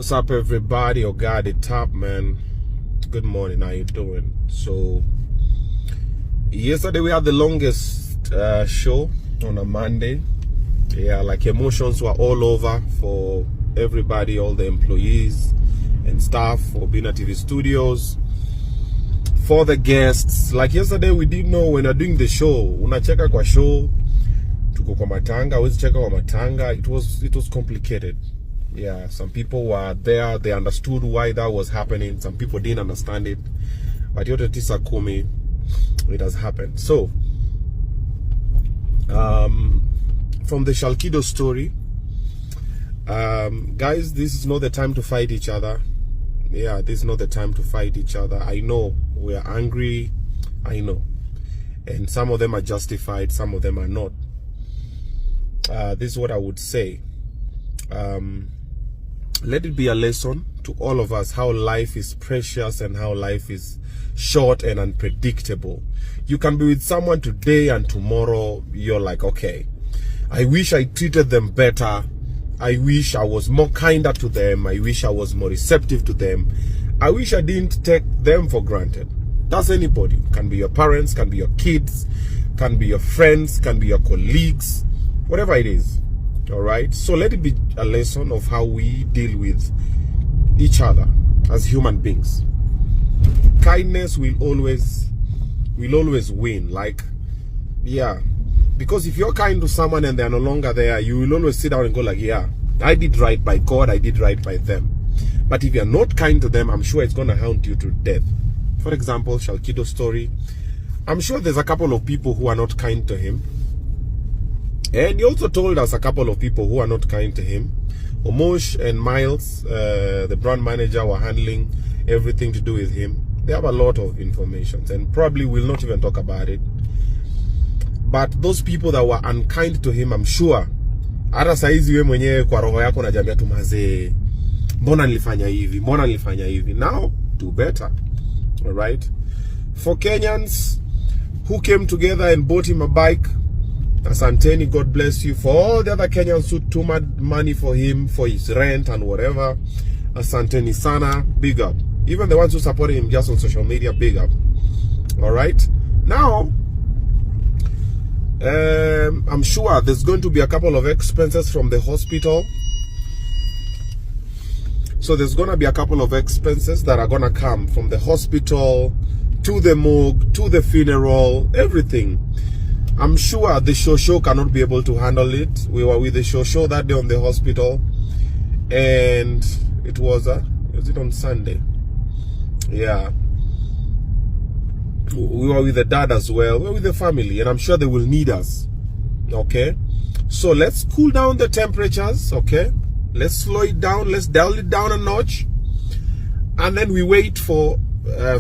What's up, everybody? Oga the top, man. Good morning. How you doing? So yesterday we had the longest show on a Monday. Yeah, like emotions were all over for everybody, all the employees and staff for Obinna TV Studios, for the guests. Like yesterday, we didn't know when we're doing the show. Unacheka kwa show, tuko kwa matanga, wezi cheka kwa matanga. It was complicated. Yeah, some people were there, they understood why that was happening. Some people didn't understand it. But yote tisa kumi, it has happened. So, from the Shalkido story, guys, this is not the time to fight each other. Yeah, this is not the time to fight each other. I know we are angry. I know. And some of them are justified, some of them are not. This is what I would say. Let it be a lesson to all of us how life is precious and how life is short and unpredictable. You can be with someone today and tomorrow you're like, okay, I wish I treated them better. I wish I was more kinder to them. I wish I was more receptive to them. I wish I didn't take them for granted. That's anybody. Can be your parents, can be your kids, can be your friends, can be your colleagues, whatever it is. All right, so let it be a lesson of how we deal with each other as human beings. Kindness will always win. Like, yeah, because if you're kind to someone and they're no longer there, you will always sit down and go like, yeah, I did right by God, I did right by them. But if you're not kind to them, I'm sure it's gonna haunt you to death. For example, Shalkido story, I'm sure there's a couple of people who are not kind to him. And he also told us a couple of people who are not kind to him. Omosh and Miles, the brand manager, were handling everything to do with him. They have a lot of information and probably will not even talk about it. But those people that were unkind to him, I'm sure, hata saizi we mwenyewe kwa roho yako unajambia tu mazee, mbona nilifanya hivi, mbona nilifanya hivi. Now, do better. All right? For Kenyans who came together and bought him a bike, Asanteni, God bless you. For all the other Kenyans who too much money for him, for his rent and whatever, Asanteni sana, big up. Even the ones who supported him just on social media, big up. All right? Now, I'm sure there's going to be a couple of expenses from the hospital. So there's going to be a couple of expenses that are going to come from the hospital to the morgue, to the funeral, everything. I'm sure the show cannot be able to handle it. We were with the show that day on the hospital, and it was it on Sunday? Yeah. We were with the dad as well. We were with the family, and I'm sure they will need us. Okay? So let's cool down the temperatures, okay? Let's slow it down. Let's dial it down a notch. And then we wait for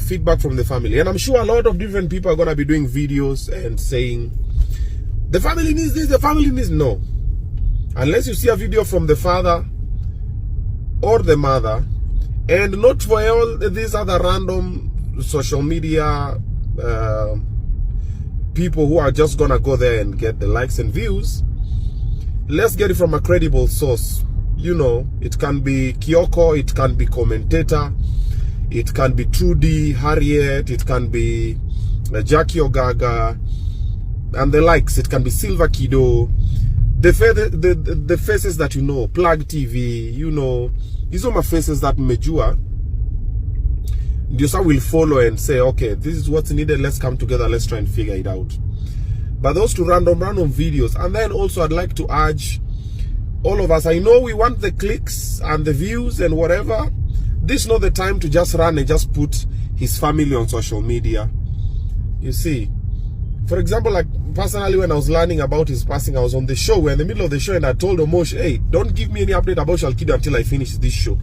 feedback from the family. And I'm sure a lot of different people are going to be doing videos and saying, the family needs this, the family needs no. Unless you see a video from the father or the mother, and not for all these other random social media people who are just gonna go there and get the likes and views. Let's get it from a credible source. You know, it can be Kyoko, it can be commentator, it can be Trudy, Harriet, it can be Jackie Ogaga, and the likes. It can be Shalkido, the faces that you know, Plug TV, you know, these are my faces that mejua. Diosa will follow and say, okay, this is what's needed, let's come together, let's try and figure it out. But those two random videos. And then also I'd like to urge all of us, I know we want the clicks and the views and whatever. This is not the time to just run and just put his family on social media. You see, for example, like personally, when I was learning about his passing, I was on the show. We're in the middle of the show, and I told Omosh, hey, don't give me any update about Shalkido until I finish this show.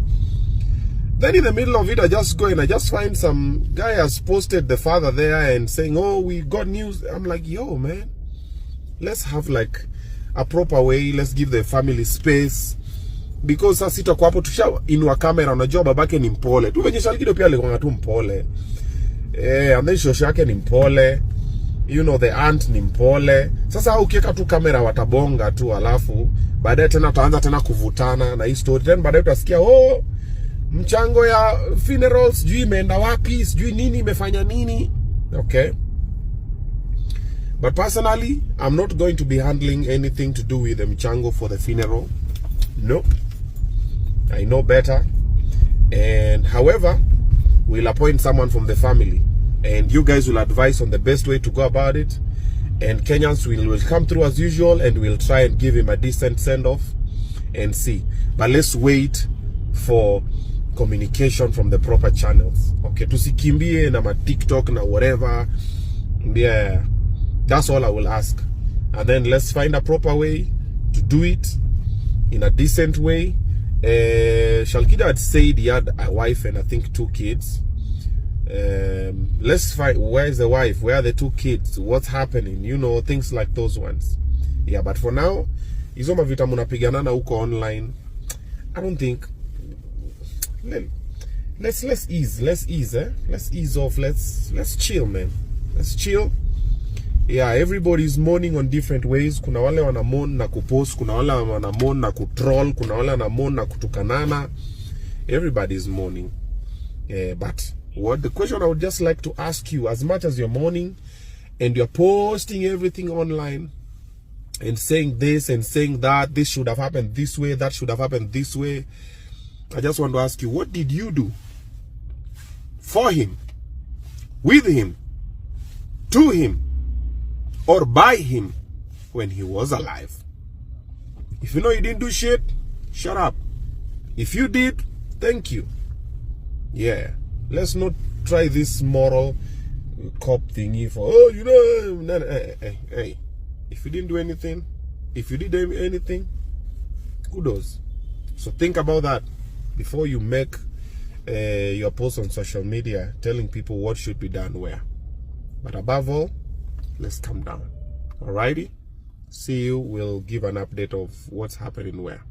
Then in the middle of it, I just go and I just find some guy has posted the father there and saying, oh, we got news. I'm like, yo, man, let's have like a proper way. Let's give the family space. Because sasa sitakuwa hapo tusha inua kamera, unajua babake ni mpole. Tu venye Shalkido pia alikuwa tu mpole. And then shosho yake ni mpole. You know, the aunt ni mpole. Sasa ukiweka tu kamera watabonga tu, alafu baadaye tena tutaanza tena kuvutana na hii story. Then baadaye utasikia, oh, mchango ya funerals, sijui imeenda wapi, sijui nini imefanya nini. Okay, but personally I'm not going to be handling anything to do with the mchango for the funeral. No, I know better. And however, we'll appoint someone from the family, and you guys will advise on the best way to go about it. And Kenyans will come through as usual, and we'll try and give him a decent send-off and see. But let's wait for communication from the proper channels. Okay, tusikimbie na ma TikTok na whatever. Yeah, that's all I will ask. And then let's find a proper way to do it in a decent way. Shalkido had said he had a wife and I think 2 kids. Let's find, where's the wife, where are the 2 kids, what's happening, you know, things like those ones. Yeah, but for now, hizo mavita munapiganana huko online, I don't think. Let's ease off. Let's chill, man. Let's chill. Yeah, everybody's mourning on different ways. Kuna wale wana mourn na kupost, kuna wale wana mourn na kutroll, kuna wale wana mourn na kutukanana. Everybody's mourning. But what the question I would just like to ask you, as much as you're mourning and you're posting everything online and saying this and saying that, this should have happened this way, that should have happened this way, I just want to ask you, what did you do for him, with him, to him, or by him when he was alive? If you know you didn't do shit, shut up. If you did, thank you. Yeah, let's not try this moral cop thingy for, oh, you know, hey, if you didn't do anything, if you did anything, kudos. So think about that before you make your post on social media telling people what should be done where. But above all, let's calm down. Alrighty? See you. We'll give an update of what's happening where.